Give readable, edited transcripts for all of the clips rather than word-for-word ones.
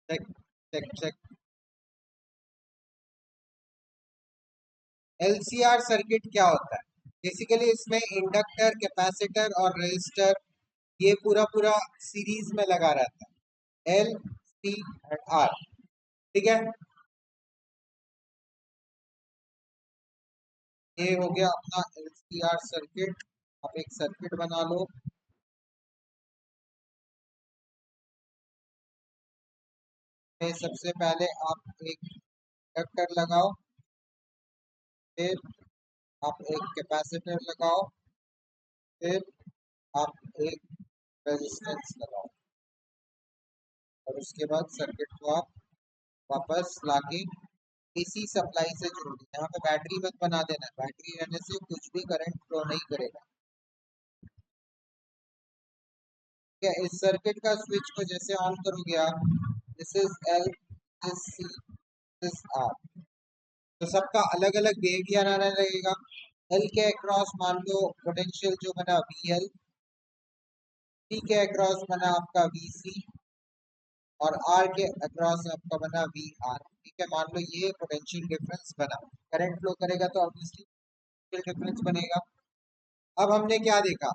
Check check check. LCR circuit क्या होता है? बेसिकली इसमें इंडक्टर, कैपेसिटर और रेजिस्टर, ये पूरा पूरा सीरीज में लगा रहता है, एल सी एंड आर। ठीक है, ये हो गया अपना एलसीआर सर्किट। आप एक सर्किट बना लो। सबसे पहले आप एक इंडक्टर लगाओ, फिर आप एक कैपेसिटर लगाओ, फिर आप एक रेजिस्टेंस लगाओ, और उसके बाद सर्किट को आप वापस लाके एसी सप्लाई से जोड़ दें। यहाँ पे बैटरी मत बना देना, बैटरी रहने से कुछ भी करंट फ्लो नहीं करेगा। ठीक है, इस सर्किट का स्विच को जैसे ऑन करोगे आप, this is L, this C, this R, तो सबका अलग अलग बिहेवियर आने लगेगा। एल के अक्रॉस मान लो पोटेंशियल जो बना वी एल, सी के अक्रॉस बना आपका वी सी, और आर के अक्रॉस आपका बना वी आर। ठीक है, मान लो ये पोटेंशियल डिफरेंस बना, करंट फ्लो करेगा तो ऑब्वियसली डिफरेंस बनेगा। अब हमने क्या देखा,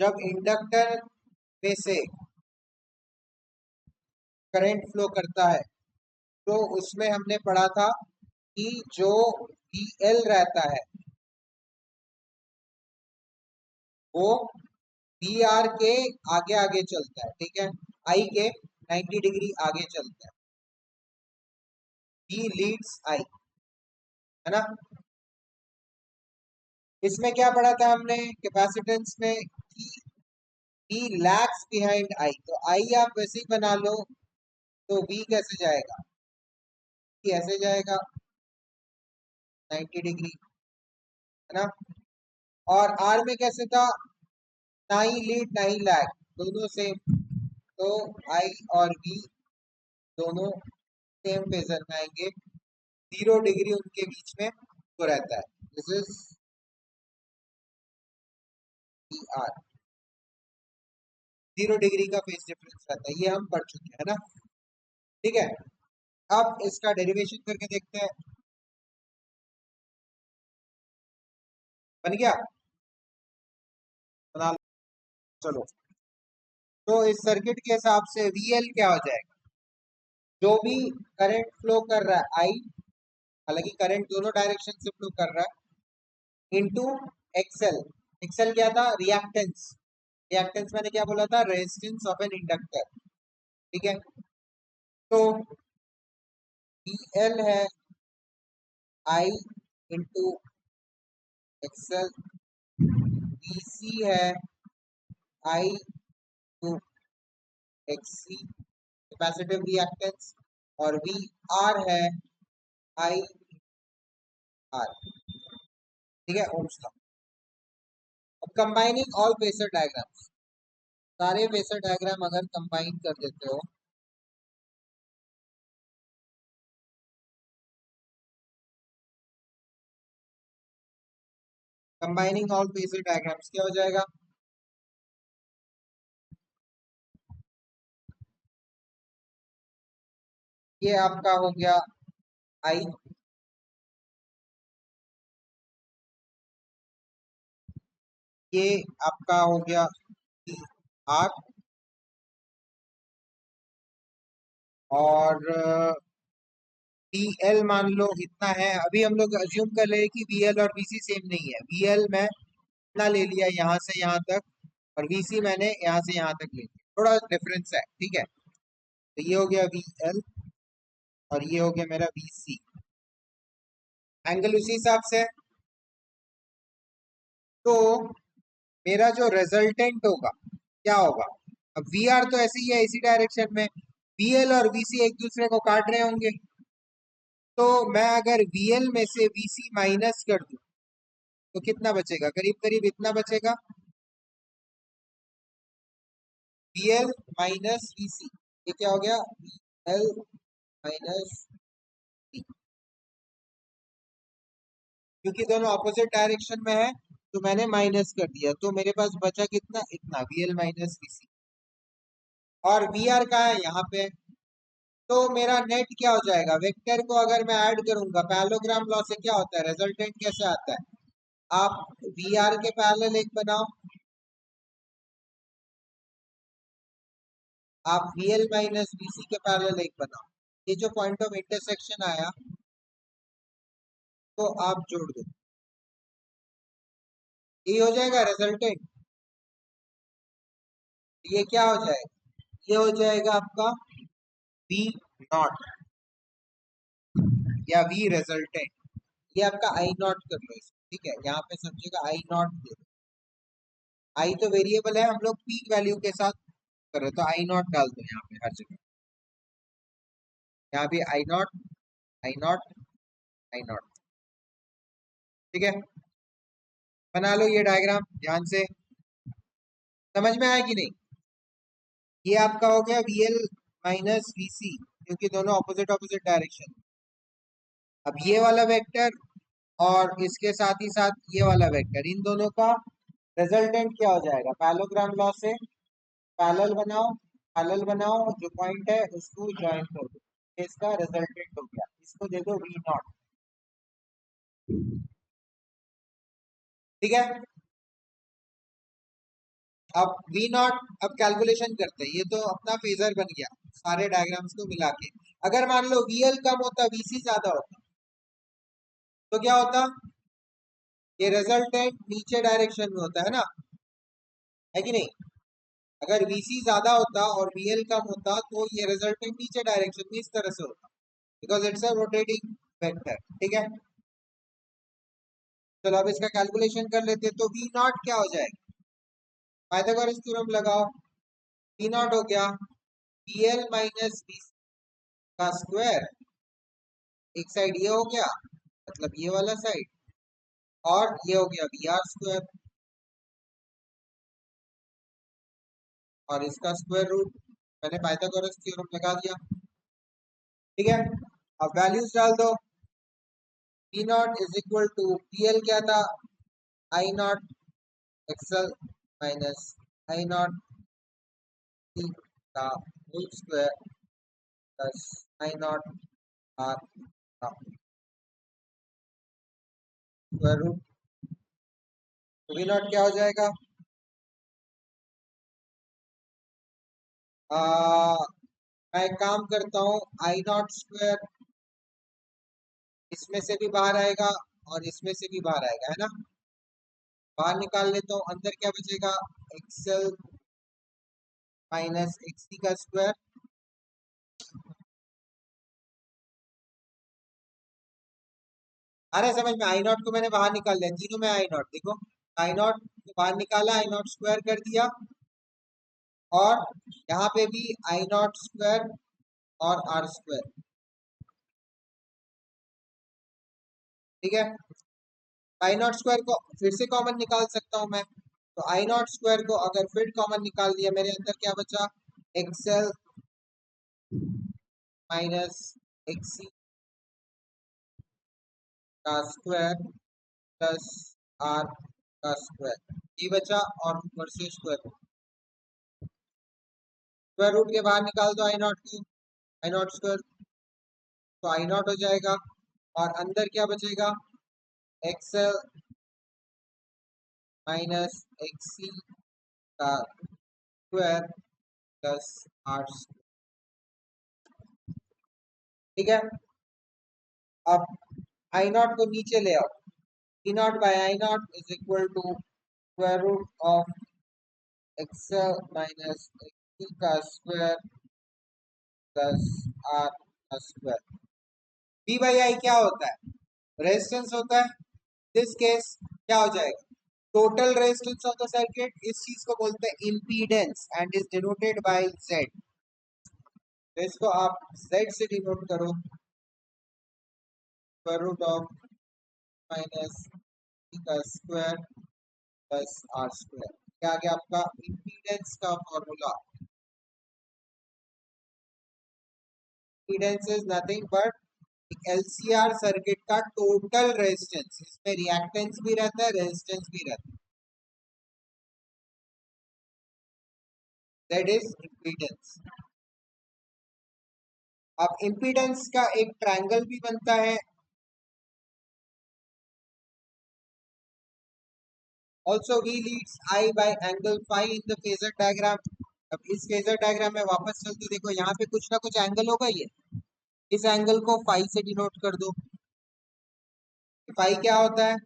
जब इंडक्टर में से करंट फ्लो करता है तो उसमें हमने पढ़ा था कि जो वी एल रहता है वो वी आर के आगे आगे चलता है। ठीक है, आई के 90 डिग्री आगे चलता है, वी लीड्स आई, है ना। इसमें क्या पढ़ा था हमने कैपेसिटेंस में कि वी लैग्स बिहाइंड आई, तो आई आप वैसे ही बना लो, तो वी कैसे जाएगा, वी ऐसे जाएगा 90 डिग्री, है ना। और आर में कैसे था, ना ही लीड ना ही लैग, दोनों सेम, तो आई और वी दोनों सेम फेजर में आएंगे, 0 डिग्री उनके बीच में तो रहता है। This is V R, 0 degree का फेज डिफरेंस रहता है, ये हम पढ़ चुके हैं ना। ठीक है, अब इसका डेरिवेशन करके देखते हैं। बन गया, बना लो। चलो, तो इस सर्किट के हिसाब से वीएल क्या हो जाएगा, जो भी करंट फ्लो कर रहा है आई, हालांकि करंट दोनों डायरेक्शन से फ्लो कर रहा है, इनटू एक्सएल। एक्सएल क्या था, रिएक्टेंस। रिएक्टेंस मैंने क्या बोला था, रेजिस्टेंस ऑफ एन इंडक्टर। ठीक है, तो वीएल है आई इंटू एक्सएल, वीसी है आई टू एक्ससी कैपेसिटिव रिएक्टेंस, और वी आर है आई आर। ठीक है, ओम्स लॉ। अब कंबाइनिंग ऑल फेसर डायग्राम्स, सारे फेसर डायग्राम अगर कंबाइन कर देते हो, कंबाइनिंग ऑल फेसर डायग्राम्स क्या हो जाएगा, ये आपका हो गया आई, ये आपका हो गया आर, और वी एल मान लो इतना है। अभी हम लोग अज्यूम कर रहे हैं कि वी एल और वीसी सेम नहीं है। वी एल मैं इतना ले लिया यहाँ से यहाँ तक, और वीसी मैंने यहाँ से यहाँ तक ले लिया, थोड़ा डिफरेंस है। ठीक है, तो ये हो गया वी एल, और ये हो गया मेरा वी सी, एंगल उसी हिसाब से है। तो मेरा जो रिजल्टेंट होगा क्या होगा, अब वी आर तो ऐसे ही है इसी डायरेक्शन में, वी एल और वी सी एक दूसरे को काट रहे होंगे, तो मैं अगर वी एल में से वी सी माइनस कर दूं तो कितना बचेगा, करीब करीब इतना बचेगा, वी एल माइनस वी सी। ये क्या हो गया, वी एल माइनस, क्योंकि दोनों अपोजिट डायरेक्शन में है तो मैंने माइनस कर दिया, तो मेरे पास बचा कितना, इतना, वी एल माइनस वी सी। और वी आर का है यहाँ पे, तो मेरा नेट क्या हो जाएगा? वेक्टर को अगर मैं ऐड करूंगा पैरेललोग्राम लॉ से क्या होता है, रिजल्टेंट कैसे आता है? आप वी आर के पैरेलल एक बनाओ, आप वी एल माइनस वी सी के पैरेलल एक बनाओ, ये जो पॉइंट ऑफ इंटरसेक्शन आया तो आप जोड़ दो, ये हो जाएगा रिजल्टेंट। ये क्या हो जाएगा? ये हो जाएगा आपका वी नॉट या वी रिजल्टेंट। ये आपका आई नॉट कर लो इसको, ठीक है, यहाँ पे समझेगा आई नॉट दे दो। आई तो वेरिएबल है, हम लोग पीक वैल्यू के साथ कर रहे, तो आई नॉट डाल दो यहाँ पे हर जगह, यहाँ भी I naught, I naught, I naught, ठीक है। बना लो ये डायग्राम ध्यान से, समझ में आया कि नहीं? ये आपका हो गया वी एल माइनस वी सी, क्योंकि दोनों ऑपोजिट ऑपोजिट डायरेक्शन। अब ये वाला वेक्टर और इसके साथ ही साथ ये वाला वेक्टर, इन दोनों का रिजल्टेंट क्या हो जाएगा? पैरेललोग्राम लॉ से पैरेलल बनाओ, पैरेलल बनाओ, जो पॉइंट है उसको ज्वाइन कर दो, ये इसका रिजल्टेंट हो गया, इसको दे दो वी नॉट, ठीक है। अब वी नॉट, अब कैलकुलेशन करते हैं, ये तो अपना फेजर बन गया सारे डायग्राम्स को मिला के। अगर मान लो वीएल कम होता, वीसी ज्यादा होता, तो क्या होता? ये रिजल्टेंट नीचे डायरेक्शन में होता है ना, है कि नहीं? अगर वीसी ज्यादा होता और वीएल कम होता तो ये रिजल्टेंट नीचे डायरेक्शन में इस तरह से होता, because it's a rotating vector, ठीक है। चलो अब इसका कैलकुलेशन कर लेते हैं, तो वी नॉट क्या हो जाएगा? पाइथागोरस थ्योरम लगाओ, वी नॉट हो गया वीएल माइनस वी का स्क्वायर, एक साइड ये हो गया, मतलब ये वाला साइड, और ये हो गया वी आर स्क्वायर, और इसका स्क्वायर रूट, मैंने पाइथागोरस थ्योरम लगा दिया, ठीक है। अब वैल्यूज डाल दो, P naught is equal to P L क्या था? I naught XL minus I naught T का whole square plus I naught R का स्क्वायर रूट। तो वी नॉट क्या हो जाएगा? मैं एक काम करता हूँ, आई नॉट स्क्वायर इसमें से भी बाहर आएगा और इसमें से भी बाहर आएगा, है ना। बाहर निकाल लेता हूँ, अंदर क्या बचेगा? एक्सएल माइनस एक्सी का स्क्वायर, आ रहा है समझ में? आई नॉट को मैंने बाहर निकाल लिया, तीनों में आई नॉट, देखो आई नॉट को बाहर निकाला, आई नॉट स्क्वायर कर दिया, और यहाँ पे भी आई नॉट स्क्वायर और आर स्क्वायर, ठीक है। आई नॉट स्क्वायर को फिर से कॉमन निकाल सकता हूँ मैं, तो आई नॉट स्क्वायर को अगर फिर कॉमन निकाल दिया, मेरे अंदर क्या बचा? एक्सएल माइनस एक्सी का स्क्वायर प्लस आर का स्क्वायर, ये बचा, और ऊपर से स्क्वायर रूट के बाहर निकाल दो आई नॉट को, आई नॉट स्क्वायर, तो आई नॉट हो जाएगा, और अंदर क्या बचेगा? एक्सएल माइनस एक्सी का स्क्वायर प्लस आर, ठीक है। अब आई नॉट को नीचे ले आओ, P naught by I naught is equal to square root of XL minus XC का स्क्वायर प्लस आर का स्क्वायर। पी बाई आई क्या होता है? रेजिस्टेंस होता है, दिस केस क्या हो जाएगा? Total resistance of the circuit, इस चीज को बोलते हैं impedance and is denoted by Z, तो इसको आप जेड से डिनोट करो, स्क्वायर रूट ऑफ माइनस का स्क्वायर प्लस आर स्क्वायर, क्या आ गया आपका? इम्पीडेंस का formula. Impedance is nothing but LCR circuit का टोटल रेजिस्टेंस, इसमें रिएक्टेंस भी रहता है, रेजिस्टेंस भी रहता है, दैट इज इम्पीडेंस। अब इम्पीडेंस का एक ट्रायंगल भी बनता है। Also V leads I by angle phi in the phasor diagram. अब इस फेजर डायग्राम में वापस चलते देखो, यहाँ पे कुछ ना कुछ एंगल होगा। ये इस एंगल को फाई से डिनोट कर दो। फाई क्या होता है?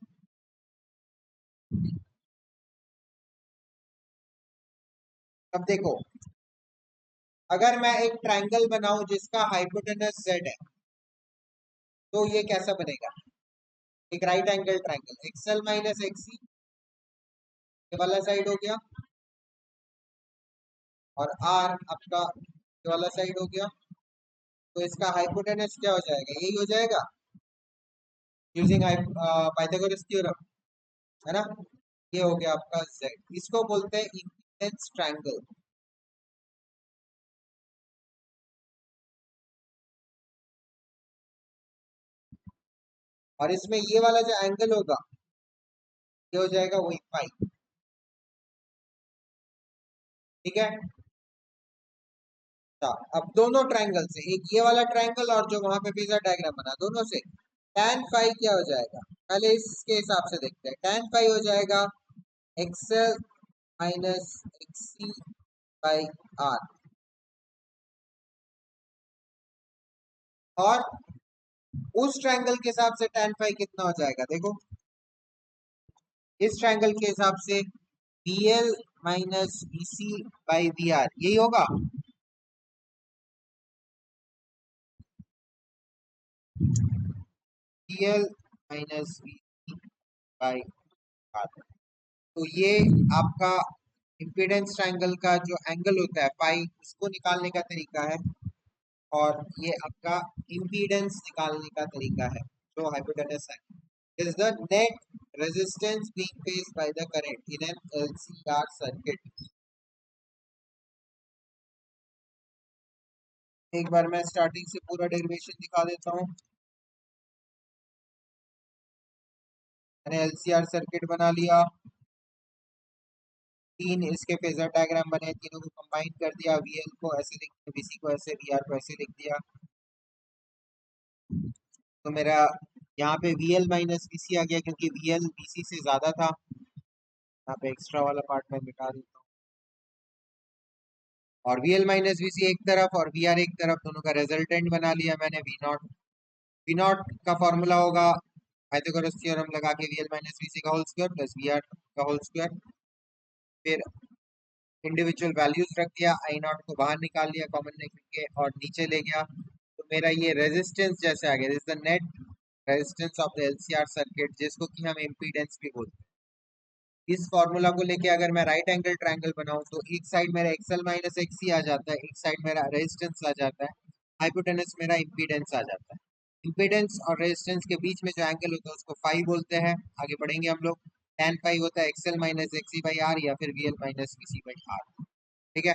अब देखो, अगर मैं एक ट्रायंगल बनाऊं जिसका हाइपोटेनस जेड है, तो ये कैसा बनेगा? एक right angle triangle, XL minus XC ये वाला साइड हो गया, और आर आपका ये वाला साइड हो गया। तो इसका हाइपोटेनस क्या हो जाएगा? यही हो जाएगा यूजिंग पाइथागोरस थ्योरम, है ना। ये हो गया आपका जेड। इसको बोलते हैं इक्विलेंस ट्रायंगल। और इसमें ये वाला जो एंगल होगा, ये हो जाएगा वही पाई। ठीक है। अच्छा, अब दोनों ट्रायंगल से, एक ये वाला ट्रायंगल और जो वहां पे फेजर डायग्राम बना, दोनों से tan फाई क्या हो जाएगा? पहले इसके हिसाब से देखते हैं। tan फाई हो जाएगा XL minus XC by R. और उस ट्रायंगल के हिसाब से tan फाई कितना हो जाएगा? देखो, इस ट्रायंगल के हिसाब से V L minus V C by V R, यही होगा। V L minus V C by R. तो ये आपका इम्पीडेंस ट्रायंगल का जो एंगल होता है पाई, उसको निकालने का तरीका है। और ये आपका इम्पीडेंस निकालने का तरीका है जो हाइपोटेनस है। Is the net resistance being faced by the current in an LCR circuit. एक बार मैं स्टार्टिंग से पूरा डेरिवेशन दिखा देता हूँ। मैंने एलसीआर सर्किट बना लिया, तीन इसके फेजर डायग्राम बने, तीनों को कंबाइन कर दिया, वीएल को ऐसे लिख दिया, वीसी को ऐसे, वीआर को ऐसे लिख दिया। तो मेरा यहाँ पे वीएल माइनस वीसी आ गया, क्योंकि वीएल वीसी से ज्यादा था। यहाँ पे एक्स्ट्रा वाला पार्ट मैं मिटा देता हूँ। और वीएल माइनस वीसी एक तरफ और वीआर एक तरफ, दोनों का रिजल्टेंट बना लिया मैंने वी नॉट। वी नॉट का फॉर्मूला होगा पाइथागोरस थ्योरम लगा के वीएल माइनस वीसी का होल स्क्वायर प्लस वीआर का होल स्क्वायर। फिर इंडिविजुअल वैल्यूज रख दिया, आई नॉट को बाहर निकाल लिया कॉमन निकल के और नीचे ले गया। तो मेरा ये रेजिस्टेंस जैसे आ गया, this is the net resistance of the LCR circuit, जिसको कि हम इम्पीडेंस भी बोलते हैं। इस फॉर्मूला को लेके अगर मैं राइट एंगल ट्रायंगल बनाऊं, तो एक साइड मेरा एक्सएल माइनस एक्सी आ जाता है, एक साइड मेरा रेजिस्टेंस आ जाता है, हाइपोटेनस मेरा इम्पीडेंस आ जाता है। इम्पीडेंस और रेजिस्टेंस के बीच में जो एंगल होता है उसको फाई बोलते हैं। आगे बढ़ेंगे हम लोग। tan फाई होता है XL minus XC by R या फिर VL minus VC by R. ठीक है।